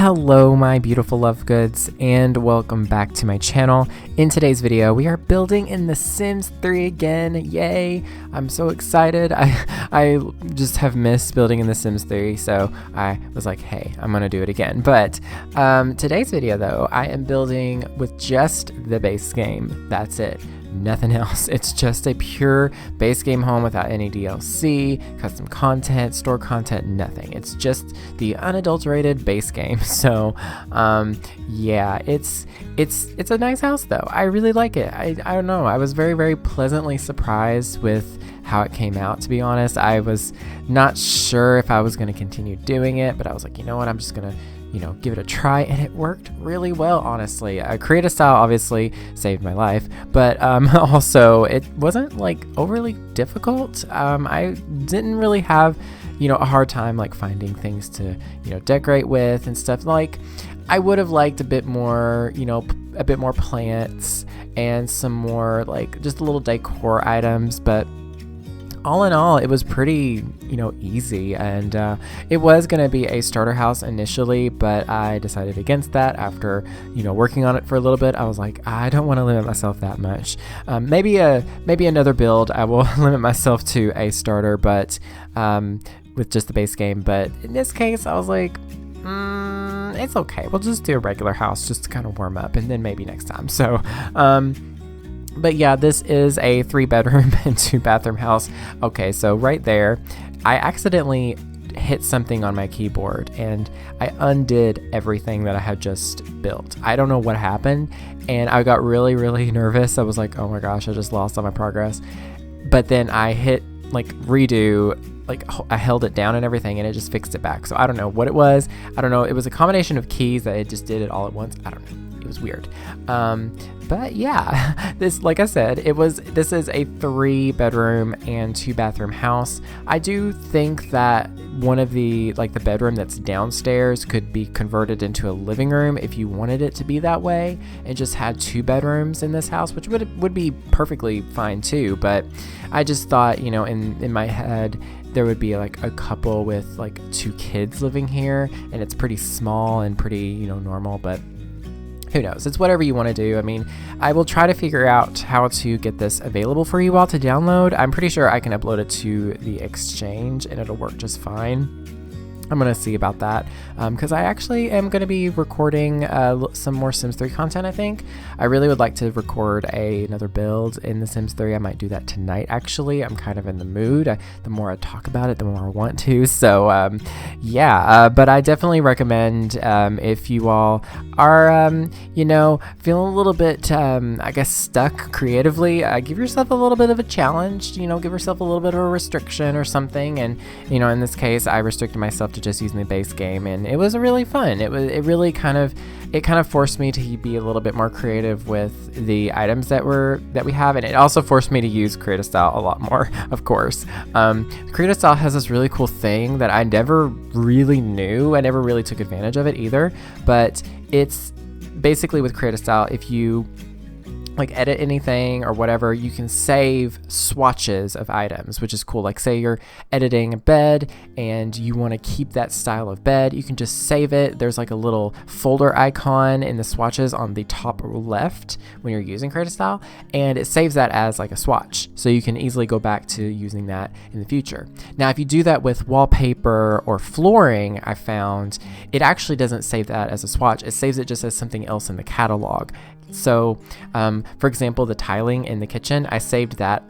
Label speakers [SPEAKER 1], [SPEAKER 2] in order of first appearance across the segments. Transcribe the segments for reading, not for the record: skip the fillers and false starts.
[SPEAKER 1] Hello my beautiful love goods, and welcome back to my channel. In today's video we are building in The Sims 3 again. Yay! I'm so excited. I just have missed building in The Sims 3, so I was like, hey, I'm gonna do it again. But today's video though, I am building with just the base game. That's it. Nothing else. It's just a pure base game home without any DLC, custom content, store content, nothing. It's just the unadulterated base game. So yeah, it's a nice house though. I really like it. I don't know. I was very pleasantly surprised with how it came out, to be honest. I was not sure if I was going to continue doing it, but I was like, you know what, I'm just gonna give it a try, and it worked really well, honestly. Creative style obviously saved my life, but also it wasn't like overly difficult. I didn't really have a hard time like finding things to decorate with and stuff. Like I would have liked a bit more plants and some more like just little decor items, but all in all, it was pretty, easy, and it was going to be a starter house initially, but I decided against that after, working on it for a little bit. I was like, I don't want to limit myself that much. Maybe another build, I will limit myself to a starter, but with just the base game. But in this case, I was like, it's okay. We'll just do a regular house just to kind of warm up, and then maybe next time. So, but yeah, this is a 3-bedroom and 2-bathroom house. Okay, so right there, I accidentally hit something on my keyboard and I undid everything that I had just built. I don't know what happened, and I got really nervous. I was like, oh my gosh, I just lost all my progress. But then I hit like redo, like I held it down and everything, and it just fixed it back. So I don't know what it was. I don't know. It was a combination of keys that it just did it all at once. I don't know. It was weird. But yeah, this, like I said, this is a 3-bedroom and 2-bathroom house. I do think that one of the bedroom that's downstairs could be converted into a living room if you wanted it to be that way, and just had 2 bedrooms in this house, which would be perfectly fine too. But I just thought, in my head, there would be like a couple with like 2 kids living here, and it's pretty small and pretty, normal, but who knows? It's whatever you want to do. I mean, I will try to figure out how to get this available for you all to download. I'm pretty sure I can upload it to the Exchange and it'll work just fine. I'm going to see about that because I actually am going to be recording some more Sims 3 content, I think. I really would like to record another build in The Sims 3. I might do that tonight, actually. I'm kind of in the mood. The more I talk about it, the more I want to. So, yeah, but I definitely recommend if you all are, feeling a little bit, I guess, stuck creatively, give yourself a little bit of a challenge, give yourself a little bit of a restriction or something. And, in this case, I restricted myself to just using the base game, and it was really fun. It really kind of forced me to be a little bit more creative with the items that we have, and it also forced me to use creative style a lot more, of course. Creative style has this really cool thing that I never really knew. I never really took advantage of it either, but it's basically with creative style, if you edit anything or whatever, you can save swatches of items, which is cool. Like say you're editing a bed and you want to keep that style of bed, you can just save it. There's like a little folder icon in the swatches on the top left when you're using creative style, and it saves that as like a swatch, so you can easily go back to using that in the future. Now if you do that with wallpaper or flooring, I found it actually doesn't save that as a swatch. It saves it just as something else in the catalog. So, for example, the tiling in the kitchen, I saved that,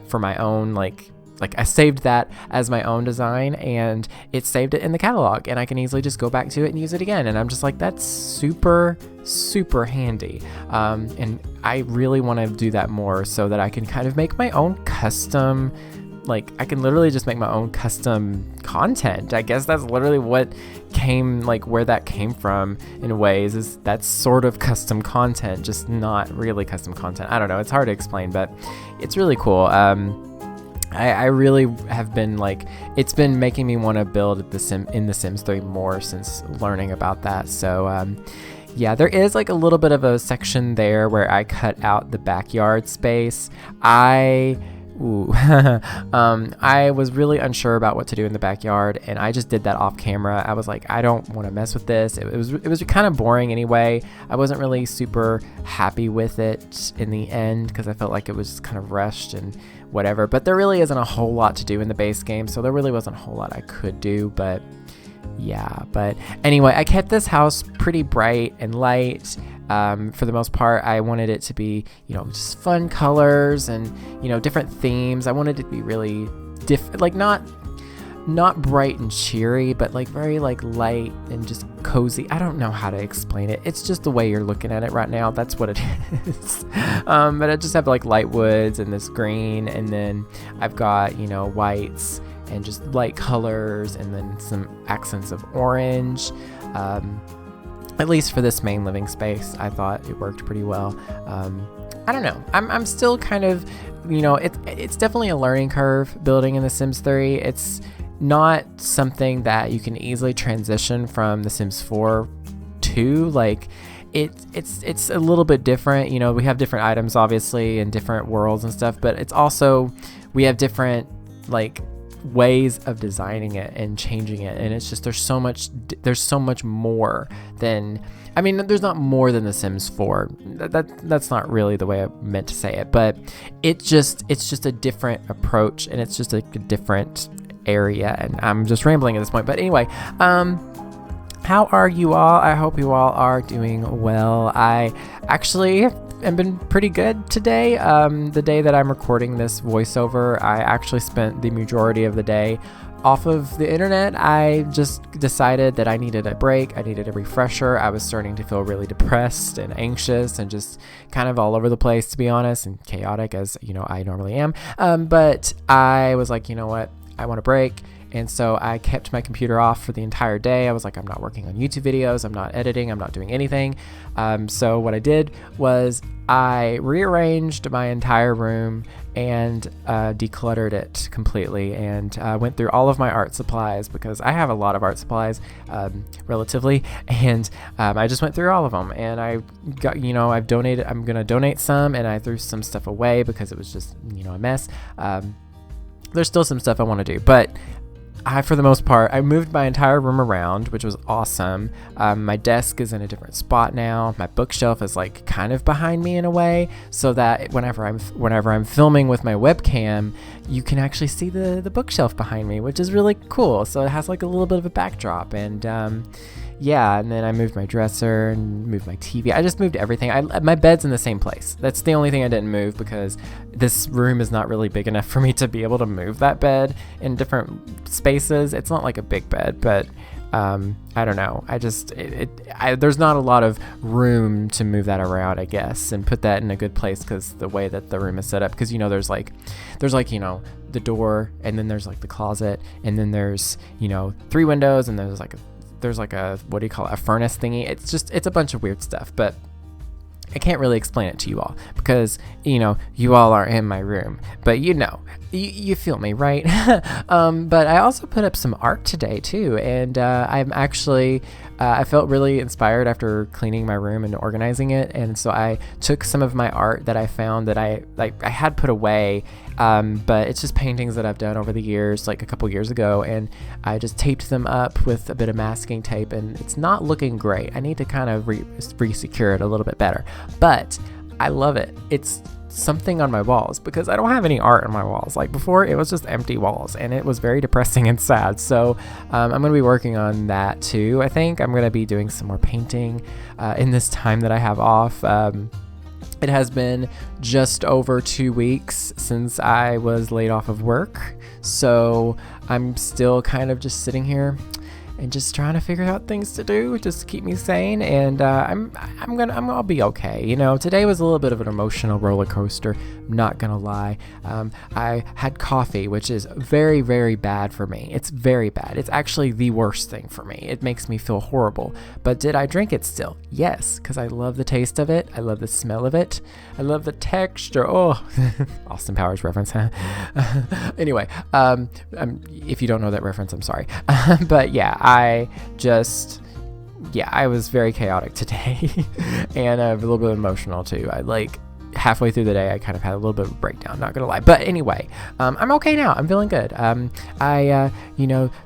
[SPEAKER 1] for my own, like I saved that as my own design, and it saved it in the catalog, and I can easily just go back to it and use it again. And I'm just like, that's super handy. And I really want to do that more so that I can kind of make my own custom, I can literally just make my own custom content. I guess that's literally what where that came from in ways, is that's sort of custom content, just not really custom content. I don't know. It's hard to explain, but it's really cool. I really have been it's been making me want to build in The Sims 3 more since learning about that. So, yeah, there is a little bit of a section there where I cut out the backyard space. I Ooh. I was really unsure about what to do in the backyard, and I just did that off camera. I was like, I don't want to mess with this. It was kind of boring anyway. I wasn't really super happy with it in the end because I felt like it was kind of rushed and whatever. But there really isn't a whole lot to do in the base game, so there really wasn't a whole lot I could do. But yeah, but anyway, I kept this house pretty bright and light. For the most part, I wanted it to be, just fun colors and, different themes. I wanted it to be really like not bright and cheery, but like very like light and just cozy. I don't know how to explain it. It's just the way you're looking at it right now. That's what it is. But I just have like light woods and this green, and then I've got, whites and just light colors, and then some accents of orange. At least for this main living space, I thought it worked pretty well. I don't know. I'm still kind of, it's definitely a learning curve building in The Sims 3. It's not something that you can easily transition from The Sims 4 to. Like, it's a little bit different. We have different items, obviously, and different worlds and stuff, but it's also, we have different, like, ways of designing it and changing it, and it's just there's so much more than, there's not more than The Sims 4. That's not really the way I meant to say it, but it's just a different approach, and it's just like a different area, and I'm just rambling at this point. But anyway, how are you all? I hope you all are doing well. I actually have been pretty good today. The day that I'm recording this voiceover, I actually spent the majority of the day off of the internet. I just decided that I needed a break. I needed a refresher. I was starting to feel really depressed and anxious and just kind of all over the place, to be honest, and chaotic, as I normally am. But I was like, you know what? I want a break. And so I kept my computer off for the entire day. I was like, I'm not working on YouTube videos. I'm not editing. I'm not doing anything. So what I did was I rearranged my entire room and decluttered it completely, and went through all of my art supplies, because I have a lot of art supplies, relatively, and I just went through all of them, and I got, I'm going to donate some, and I threw some stuff away because it was just, a mess. There's still some stuff I want to do, but for the most part, I moved my entire room around, which was awesome. My desk is in a different spot now. My bookshelf is like kind of behind me in a way, so that whenever I'm filming with my webcam, you can actually see the bookshelf behind me, which is really cool. So it has like a little bit of a backdrop, and yeah, and then I moved my dresser and moved my TV. I just moved everything. My bed's in the same place. That's the only thing I didn't move, because this room is not really big enough for me to be able to move that bed in different spaces. It's not like a big bed, but I don't know. There's not a lot of room to move that around, I guess, and put that in a good place, because the way that the room is set up, because there's like the door, and then there's like the closet, and then there's 3 windows, and there's like a what do you call it, a furnace thingy. It's a bunch of weird stuff, but I can't really explain it to you all, because you all are in my room, but you feel me, right? But I also put up some art today too, and I'm actually I felt really inspired after cleaning my room and organizing it, and so I took some of my art that I found that I had put away, but it's just paintings that I've done over the years, like a couple years ago, and I just taped them up with a bit of masking tape, and it's not looking great. I need to kind of re-secure it a little bit better, but I love it. It's something on my walls, because I don't have any art on my walls. Like before, it was just empty walls, and it was very depressing and sad. So I'm going to be working on that too. I think I'm going to be doing some more painting in this time that I have off. It has been just over 2 weeks since I was laid off of work, so I'm still kind of just sitting here and just trying to figure out things to do just to keep me sane, and I'll be okay. Today was a little bit of an emotional roller coaster, I'm not gonna lie. I had coffee, which is very, very bad for me. It's very bad. It's actually the worst thing for me. It makes me feel horrible. But did I drink it still? Yes, because I love the taste of it. I love the smell of it. I love the texture. Oh, Austin Powers reference, huh? Anyway, if you don't know that reference, I'm sorry. But yeah, I was very chaotic today, and a little bit emotional too. halfway through the day, I kind of had a little bit of a breakdown, not gonna lie. But anyway, I'm okay now. I'm feeling good. I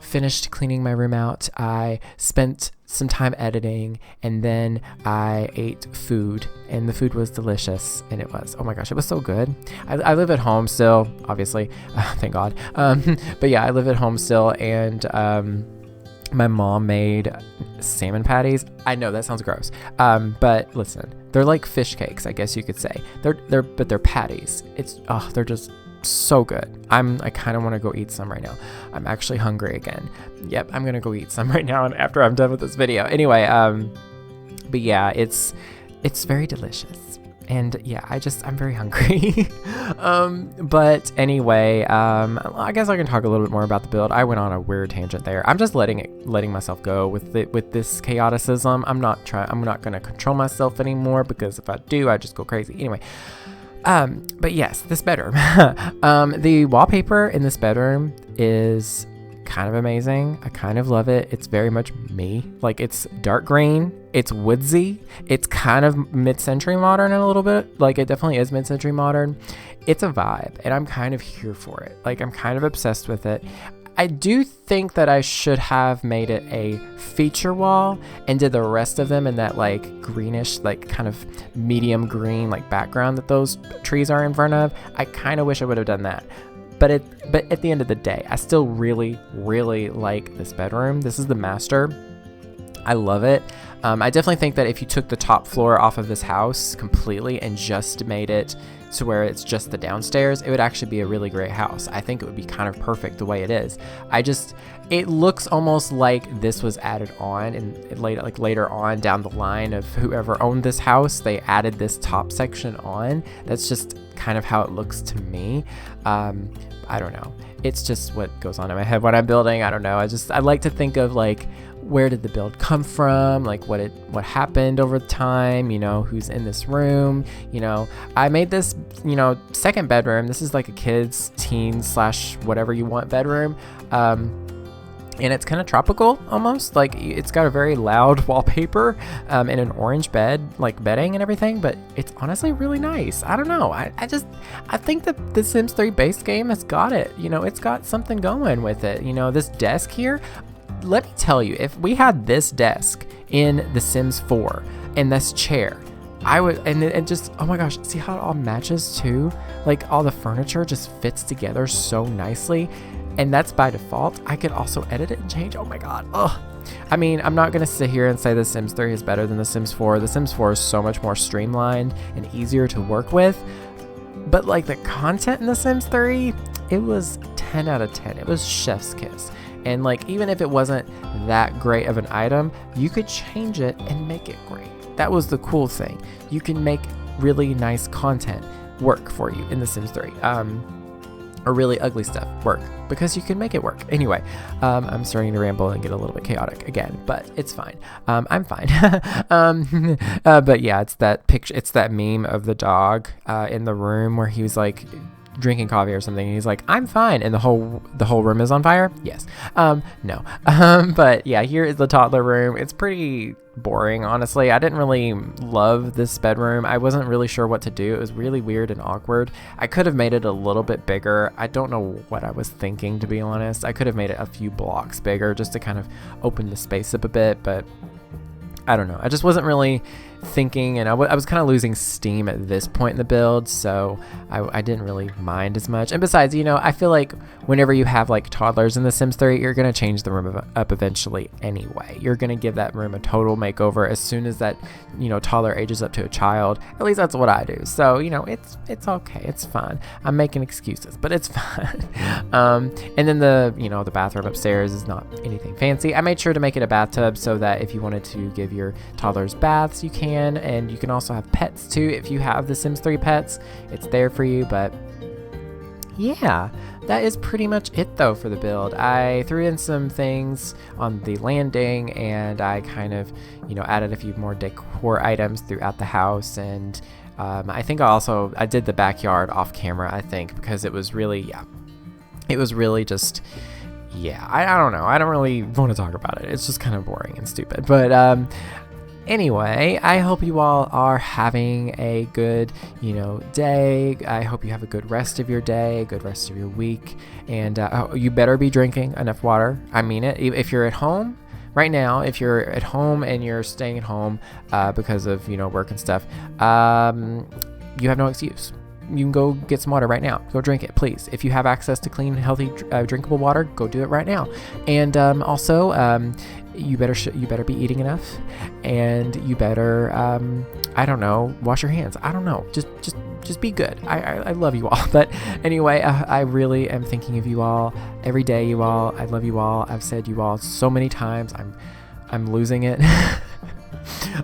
[SPEAKER 1] finished cleaning my room out. I spent some time editing, and then I ate food, and the food was delicious, and it was, oh my gosh, it was so good. I live at home still, obviously, thank God. But yeah, I live at home still, and my mom made salmon patties. I know that sounds gross, but listen, they're like fish cakes, I guess you could say. But they're patties. They're just so good. I kind of want to go eat some right now. I'm actually hungry again. Yep, I'm gonna go eat some right now, and after I'm done with this video. Anyway, but yeah, it's very delicious. And yeah, I'm very hungry. But anyway, I guess I can talk a little bit more about the build. I went on a weird tangent there. I'm just letting myself go with this chaoticism. I'm not gonna control myself anymore, because if I do, I just go crazy. Anyway, but yes, this bedroom. The wallpaper in this bedroom is kind of amazing. I kind of love it. It's very much me. Like, it's dark green, it's woodsy, it's kind of mid-century modern a little bit. Like, it definitely is mid-century modern. It's a vibe, and I'm kind of here for it. Like, I'm kind of obsessed with it. I do think that I should have made it a feature wall and did the rest of them in that like greenish, like kind of medium green like background that those trees are in front of. I kind of wish I would have done that. But at the end of the day, I still really, really like this bedroom. This is the master. I love it. I definitely think that if you took the top floor off of this house completely and just made it to where it's just the downstairs, it would actually be a really great house. I think it would be kind of perfect the way it is. It looks almost like this was added on, and later on down the line of whoever owned this house, they added this top section on. That's just kind of how it looks to me. I don't know. It's just what goes on in my head when I'm building. I don't know. I like to think of like, where did the build come from? Like what happened over time, who's in this room. I made this, second bedroom. This is like a kid's teen / whatever you want bedroom. And it's kind of tropical almost. Like, it's got a very loud wallpaper and an orange bed, like bedding and everything, but it's honestly really nice. I don't know. I think that the Sims 3 base game has got it. It's got something going with it. This desk here, let me tell you, if we had this desk in The Sims 4 and this chair, I would, and it just, oh my gosh, see how it all matches too? Like, all the furniture just fits together so nicely. And that's by default. I could also edit it and change. Oh my God. Ugh. I mean, I'm not going to sit here and say The Sims 3 is better than The Sims 4. The Sims 4 is so much more streamlined and easier to work with. But like, the content in The Sims 3, it was 10 out of 10. It was chef's kiss. And like, even if it wasn't that great of an item, you could change it and make it great. That was the cool thing. You can make really nice content work for you in The Sims 3. Or really ugly stuff work, because you can make it work. Anyway, I'm starting to ramble and get a little bit chaotic again, but it's fine. I'm fine. But yeah, it's that picture. It's that meme of the dog in the room where he was like drinking coffee or something, and he's like, "I'm fine," and the whole room is on fire. Yes. No. But yeah, here is the toddler room. It's pretty boring, honestly. I didn't really love this bedroom. I wasn't really sure what to do. It was really weird and awkward. I could have made it a little bit bigger. I don't know what I was thinking, to be honest. I could have made it a few blocks bigger just to kind of open the space up a bit, but I don't know. I just wasn't really thinking, and I was kind of losing steam at this point in the build, so I didn't really mind as much. And besides, I feel like whenever you have like toddlers in The Sims 3, you're going to change the room up eventually anyway. You're going to give that room a total makeover as soon as that, toddler ages up to a child. At least that's what I do. So, it's okay. It's fine. I'm making excuses, but it's fine. And then the bathroom upstairs is not anything fancy. I made sure to make it a bathtub so that if you wanted to give your toddlers baths, you can. And you can also have pets too. If you have the Sims 3 pets, it's there for you. But yeah, that is pretty much it though for the build. I threw in some things on the landing, and I kind of added a few more decor items throughout the house. And I think I did the backyard off camera, I think, because it was really just, I don't know, I don't really want to talk about it. It's just kind of boring and stupid. But Anyway, I hope you all are having a good, day. I hope you have a good rest of your day, a good rest of your week. And you better be drinking enough water. I mean it. If you're at home right now, if you're at home and you're staying at home because of, work and stuff, you have no excuse. You can go get some water right now. Go drink it, please. If you have access to clean, healthy, drinkable water, go do it right now. And also, you better be eating enough, and you better, I don't know, wash your hands. I don't know. Just be good. I love you all. But anyway, I really am thinking of you all every day. You all, I love you all. I've said you all so many times. I'm losing it.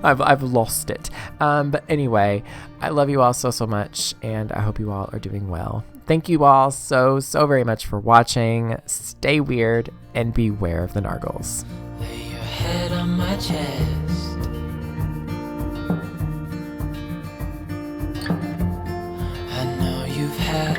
[SPEAKER 1] I've lost it. But anyway, I love you all so much, and I hope you all are doing well. Thank you all so very much for watching. Stay weird and beware of the nargles.
[SPEAKER 2] Lay your head on my chest. I know you've had